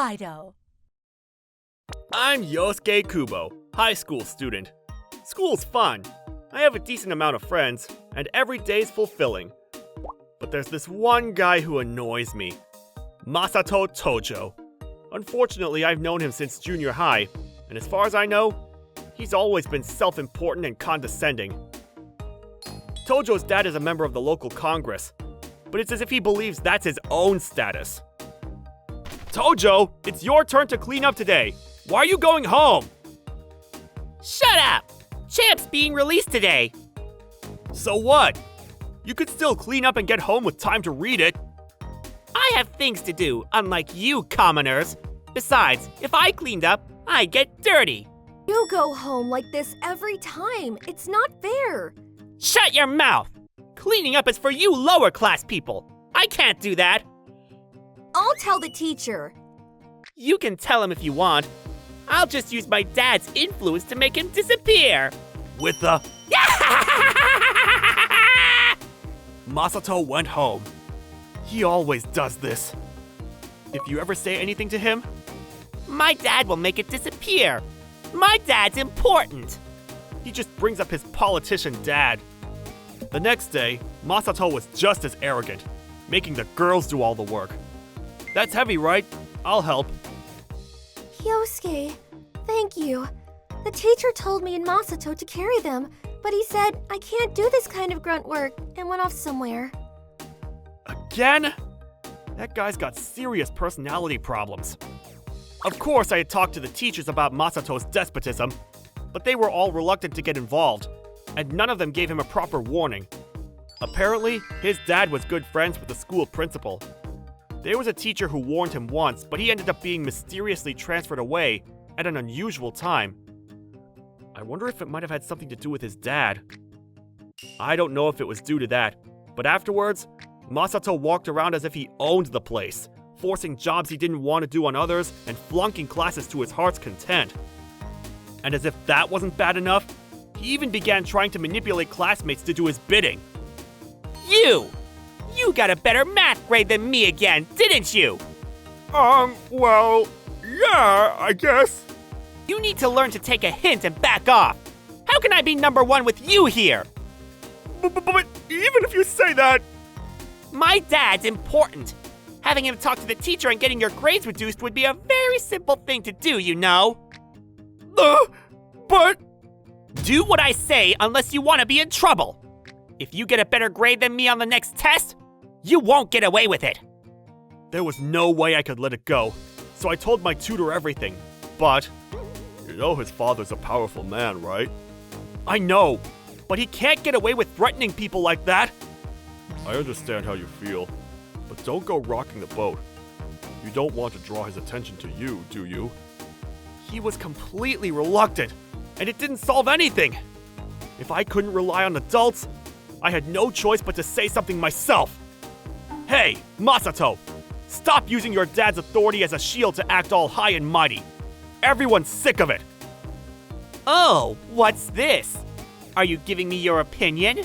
Manga-Waido. I'm Yosuke Kubo, high school student. School's fun. I have a decent amount of friends, and every day's fulfilling. But there's this one guy who annoys me. Masato Tojo. Unfortunately, I've known him since junior high, and as far as I know, he's always been self-important and condescending. Tojo's dad is a member of the local congress, but it's as if he believes that's his own status. Tojo, it's your turn to clean up today. Why are you going home? Shut up! Champ's being released today. So what? You could still clean up and get home with time to read it. I have things to do, unlike you commoners. Besides, if I cleaned up, I get dirty. You go home like this every time. It's not fair. Shut your mouth! Cleaning up is for you lower class people. I can't do that. I'll tell the teacher. You can tell him if you want. I'll just use my dad's influence to make him disappear. With the... Masato went home. He always does this. If you ever say anything to him... My dad will make it disappear. My dad's important. He just brings up his politician dad. The next day, Masato was just as arrogant, making the girls do all the work. That's heavy, right? I'll help. Yosuke, thank you. The teacher told me and Masato to carry them, but he said I can't do this kind of grunt work and went off somewhere. Again? That guy's got serious personality problems. Of course, I had talked to the teachers about Masato's despotism, but they were all reluctant to get involved, and none of them gave him a proper warning. Apparently, his dad was good friends with the school principal. There was a teacher who warned him once, but he ended up being mysteriously transferred away at an unusual time. I wonder if it might have had something to do with his dad. I don't know if it was due to that, but afterwards, Masato walked around as if he owned the place, forcing jobs he didn't want to do on others and flunking classes to his heart's content. And as if that wasn't bad enough, he even began trying to manipulate classmates to do his bidding. You got a better math grade than me again, didn't you? Well, yeah, I guess. You need to learn to take a hint and back off. How can I be number one with you here? But even if you say that... My dad's important. Having him talk to the teacher and getting your grades reduced would be a very simple thing to do, you know. But... Do what I say unless you want to be in trouble. If you get a better grade than me on the next test, you won't get away with it. There was no way I could let it go, so I told my tutor everything. But... You know his father's a powerful man, right? I know, but he can't get away with threatening people like that. I understand how you feel, but don't go rocking the boat. You don't want to draw his attention to you, do you? He was completely reluctant, and it didn't solve anything. If I couldn't rely on adults, I had no choice but to say something myself. Hey, Masato! Stop using your dad's authority as a shield to act all high and mighty. Everyone's sick of it. Oh, what's this? Are you giving me your opinion?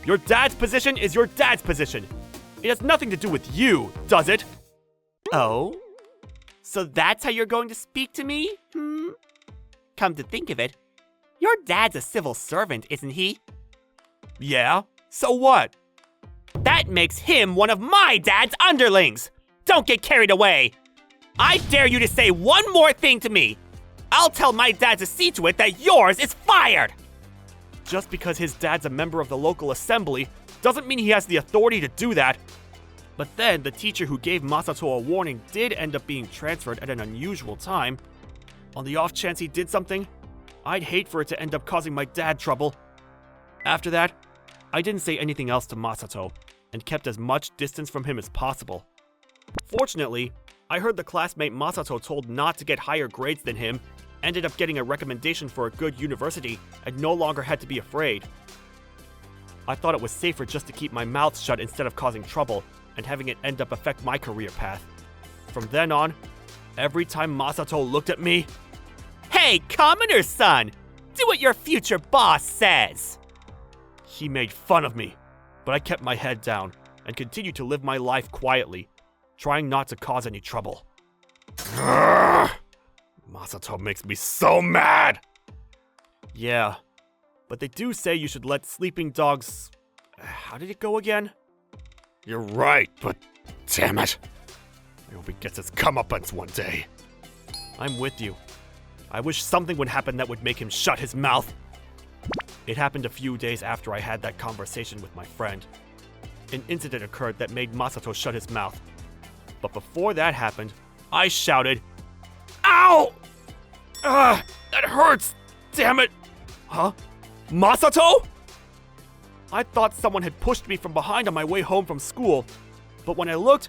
Your dad's position is your dad's position. It has nothing to do with you, does it? Oh? So that's how you're going to speak to me? Come to think of it, your dad's a civil servant, isn't he? Yeah, so what? That makes him one of my dad's underlings! Don't get carried away! I dare you to say one more thing to me! I'll tell my dad to see to it that yours is fired! Just because his dad's a member of the local assembly doesn't mean he has the authority to do that. But then, the teacher who gave Masato a warning did end up being transferred at an unusual time. On the off chance he did something, I'd hate for it to end up causing my dad trouble. After that, I didn't say anything else to Masato, and kept as much distance from him as possible. Fortunately, I heard the classmate Masato told not to get higher grades than him ended up getting a recommendation for a good university and no longer had to be afraid. I thought it was safer just to keep my mouth shut instead of causing trouble and having it end up affect my career path. From then on, every time Masato looked at me, Hey, commoner's son! Do what your future boss says! He made fun of me, but I kept my head down and continued to live my life quietly, trying not to cause any trouble. Ugh. Masato makes me so mad! Yeah, but they do say you should let sleeping dogs... How did it go again? You're right, but damn it. I hope he gets his comeuppance one day. I'm with you. I wish something would happen that would make him shut his mouth. It happened a few days after I had that conversation with my friend. An incident occurred that made Masato shut his mouth. But before that happened, I shouted, "Ow! Ugh, that hurts! Damn it!" Huh? Masato? I thought someone had pushed me from behind on my way home from school, but when I looked,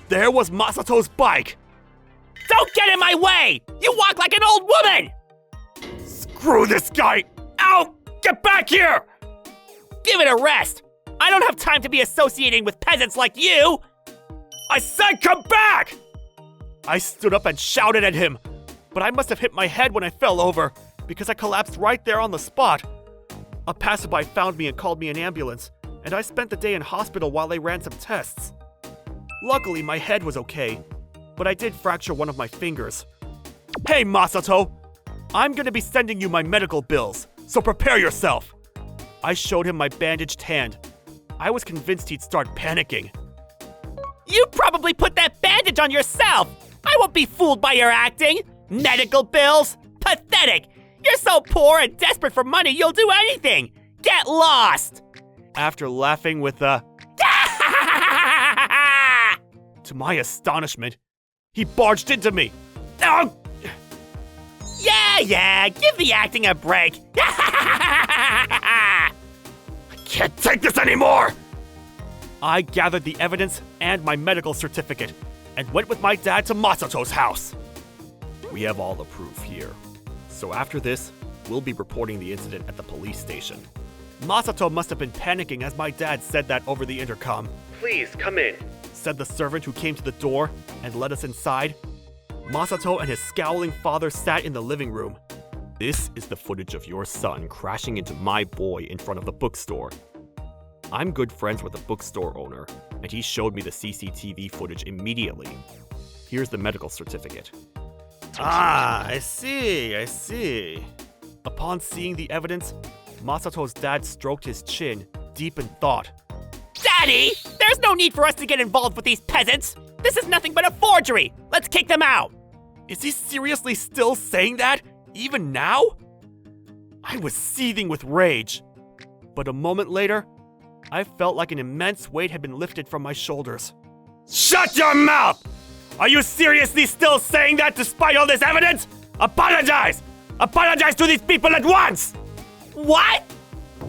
there was Masato's bike! Don't get in my way! You walk like an old woman! Screw this guy! Ow! Get back here! Give it a rest! I don't have time to be associating with peasants like you! I said come back! I stood up and shouted at him, but I must have hit my head when I fell over, because I collapsed right there on the spot. A passerby found me and called me an ambulance, and I spent the day in hospital while they ran some tests. Luckily, my head was okay, but I did fracture one of my fingers. Hey, Masato! I'm gonna be sending you my medical bills, so prepare yourself! I showed him my bandaged hand. I was convinced he'd start panicking. You probably put that bandage on yourself! I won't be fooled by your acting! Medical bills? Pathetic! You're so poor and desperate for money you'll do anything! Get lost! After laughing with a... To my astonishment, he barged into me. Oh! Yeah, give the acting a break! I can't take this anymore! I gathered the evidence and my medical certificate and went with my dad to Masato's house. We have all the proof here. So after this, we'll be reporting the incident at the police station. Masato must have been panicking as my dad said that over the intercom. "Please, come in," said the servant who came to the door and led us inside. Masato and his scowling father sat in the living room. "This is the footage of your son crashing into my boy in front of the bookstore. I'm good friends with the bookstore owner, and he showed me the CCTV footage immediately. Here's the medical certificate." Ah, I see. Upon seeing the evidence, Masato's dad stroked his chin, deep in thought. Daddy! There's no need for us to get involved with these peasants! This is nothing but a forgery! Let's kick them out! Is he seriously still saying that? Even now? I was seething with rage. But a moment later, I felt like an immense weight had been lifted from my shoulders. Shut your mouth! Are you seriously still saying that despite all this evidence? Apologize! Apologize to these people at once! What?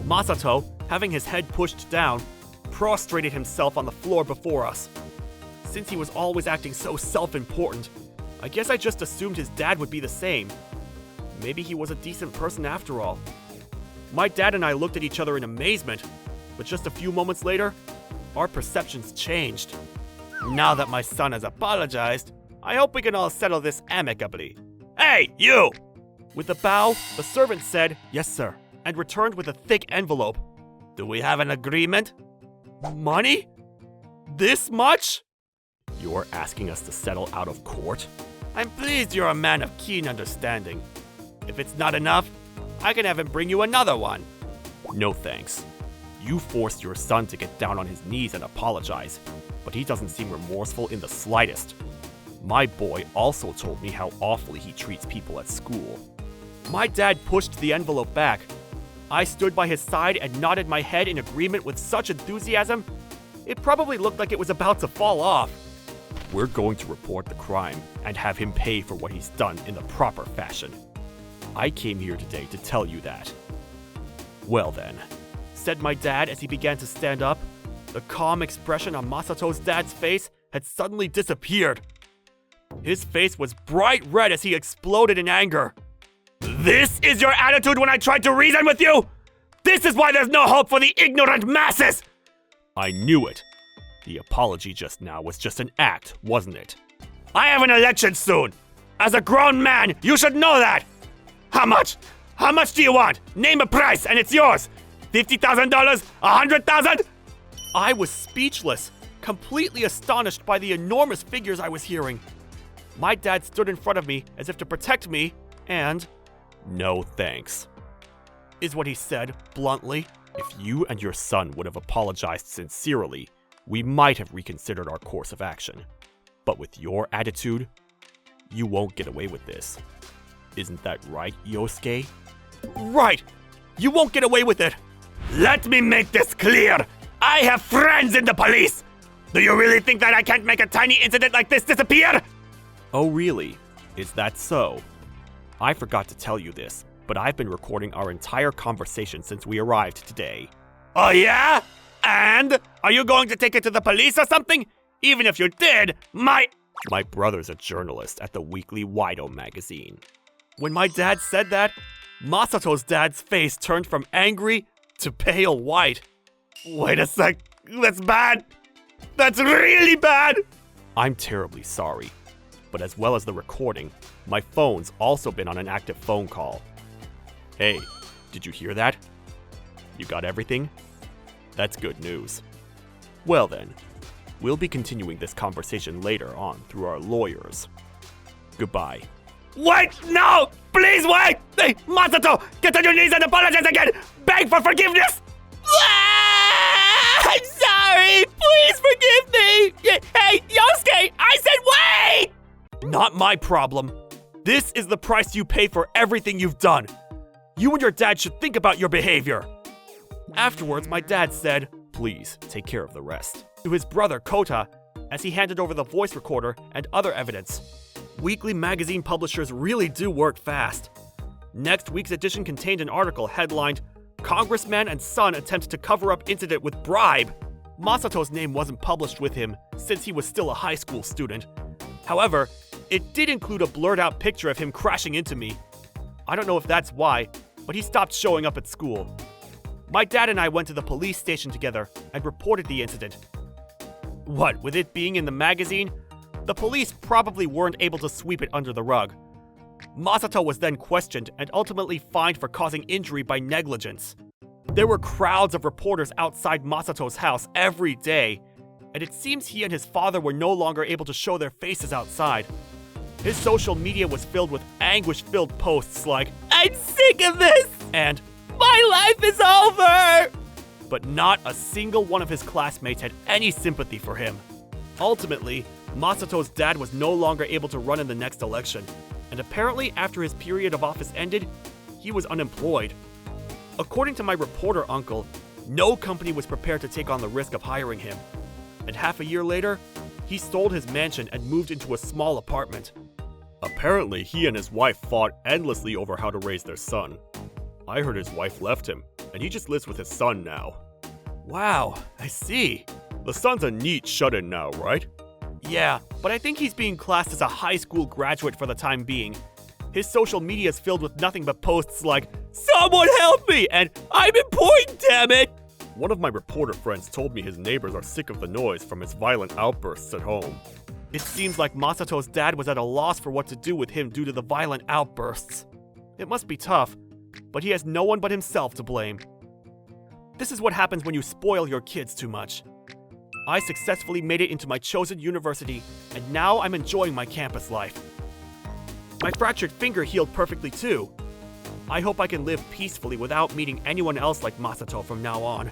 Masato, having his head pushed down, prostrated himself on the floor before us. Since he was always acting so self-important, I guess I just assumed his dad would be the same. Maybe he was a decent person after all. My dad and I looked at each other in amazement, but just a few moments later, our perceptions changed. Now that my son has apologized, I hope we can all settle this amicably. Hey, you! With a bow, the servant said, "Yes, sir," and returned with a thick envelope. Do we have an agreement? Money? This much? You're asking us to settle out of court? I'm pleased you're a man of keen understanding. If it's not enough, I can have him bring you another one. No thanks. You forced your son to get down on his knees and apologize, but he doesn't seem remorseful in the slightest. My boy also told me how awfully he treats people at school. My dad pushed the envelope back. I stood by his side and nodded my head in agreement with such enthusiasm, it probably looked like it was about to fall off. We're going to report the crime and have him pay for what he's done in the proper fashion. I came here today to tell you that. Well then, said my dad as he began to stand up. The calm expression on Masato's dad's face had suddenly disappeared. His face was bright red as he exploded in anger. This is your attitude when I tried to reason with you? This is why there's no hope for the ignorant masses! I knew it. The apology just now was just an act, wasn't it? I have an election soon! As a grown man, you should know that! How much? How much do you want? Name a price and it's yours! $50,000? $100,000? I was speechless, completely astonished by the enormous figures I was hearing. My dad stood in front of me as if to protect me, and no thanks, is what he said bluntly. If you and your son would have apologized sincerely, we might have reconsidered our course of action. But with your attitude, you won't get away with this. Isn't that right, Yosuke? Right! You won't get away with it! Let me make this clear! I have friends in the police! Do you really think that I can't make a tiny incident like this disappear? Oh really? Is that so? I forgot to tell you this, but I've been recording our entire conversation since we arrived today. Oh yeah? And? Are you going to take it to the police or something? Even if you did, My brother's a journalist at the weekly Waido magazine. When my dad said that, Masato's dad's face turned from angry to pale white. Wait a sec, that's bad! That's really bad! I'm terribly sorry, but as well as the recording, my phone's also been on an active phone call. Hey, did you hear that? You got everything? That's good news. Well then, we'll be continuing this conversation later on through our lawyers. Goodbye. Wait, no! Please wait! Hey, Masato, get on your knees and apologize again! Beg for forgiveness! I'm sorry! Please forgive me! Hey, Yosuke, I said wait! Not my problem. This is the price you pay for everything you've done. You and your dad should think about your behavior. Afterwards, my dad said, please take care of the rest, to his brother Kota, as he handed over the voice recorder and other evidence. Weekly magazine publishers really do work fast. Next week's edition contained an article headlined, Congressman and Son Attempt to Cover Up Incident with Bribe. Masato's name wasn't published with him since he was still a high school student. However, it did include a blurred out picture of him crashing into me. I don't know if that's why, but he stopped showing up at school. My dad and I went to the police station together and reported the incident. What, with it being in the magazine? The police probably weren't able to sweep it under the rug. Masato was then questioned and ultimately fined for causing injury by negligence. There were crowds of reporters outside Masato's house every day, and it seems he and his father were no longer able to show their faces outside. His social media was filled with anguish-filled posts like, I'm sick of this! And, my life is over! But not a single one of his classmates had any sympathy for him. Ultimately, Masato's dad was no longer able to run in the next election, and apparently after his period of office ended, he was unemployed. According to my reporter uncle, no company was prepared to take on the risk of hiring him. And half a year later, he sold his mansion and moved into a small apartment. Apparently, he and his wife fought endlessly over how to raise their son. I heard his wife left him, and he just lives with his son now. Wow, I see. The son's a neat shut-in now, right? Yeah, but I think he's being classed as a high school graduate for the time being. His social media is filled with nothing but posts like, "Someone help me!" and "I'm important, damn it!" One of my reporter friends told me his neighbors are sick of the noise from his violent outbursts at home. It seems like Masato's dad was at a loss for what to do with him due to the violent outbursts. It must be tough, but he has no one but himself to blame. This is what happens when you spoil your kids too much. I successfully made it into my chosen university, and now I'm enjoying my campus life. My fractured finger healed perfectly too. I hope I can live peacefully without meeting anyone else like Masato from now on.